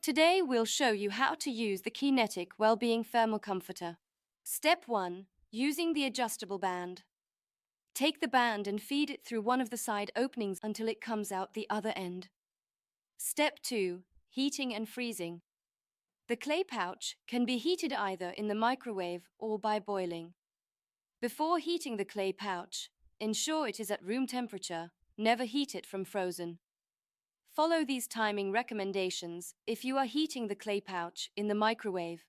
Today we'll show you how to use the Kinetik Wellbeing Thermal Comforter. Step 1. Using the adjustable band. Take the band and feed it through one of the side openings until it comes out the other end. Step 2. Heating and freezing. The clay pouch can be heated either in the microwave or by boiling. Before heating the clay pouch, ensure it is at room temperature. Never heat it from frozen. Follow these timing recommendations if you are heating the clay pouch in the microwave.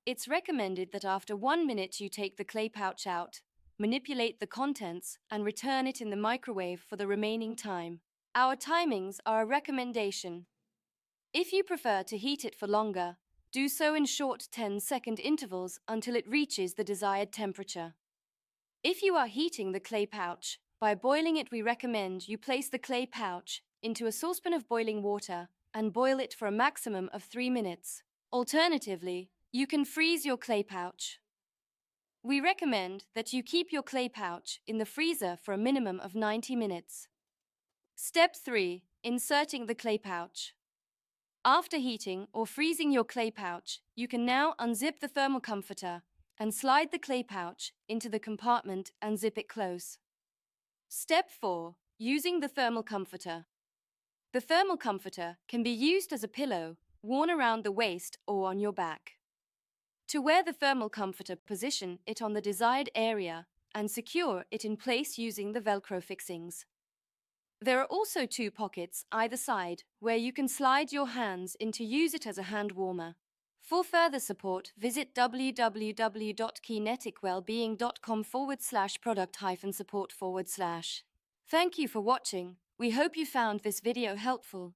It's recommended that after 1 minute you take the clay pouch out, manipulate the contents, and return it in the microwave for the remaining time. Our timings are a recommendation. If you prefer to heat it for longer, do so in short 10-second intervals until it reaches the desired temperature. If you are heating the clay pouch, by boiling it, we recommend you place the clay pouch into a saucepan of boiling water and boil it for a maximum of 3 minutes. Alternatively, you can freeze your clay pouch. We recommend that you keep your clay pouch in the freezer for a minimum of 90 minutes. Step 3. Inserting the clay pouch. After heating or freezing your clay pouch, you can now unzip the thermal comforter and slide the clay pouch into the compartment and zip it close. Step 4. Using the thermal comforter. The thermal comforter can be used as a pillow, worn around the waist or on your back. To wear the thermal comforter, position it on the desired area and secure it in place using the Velcro fixings. There are also 2 pockets either side where you can slide your hands in to use it as a hand warmer. For further support, visit www.kinetikwellbeing.com/product-support/. Thank you for watching. We hope you found this video helpful.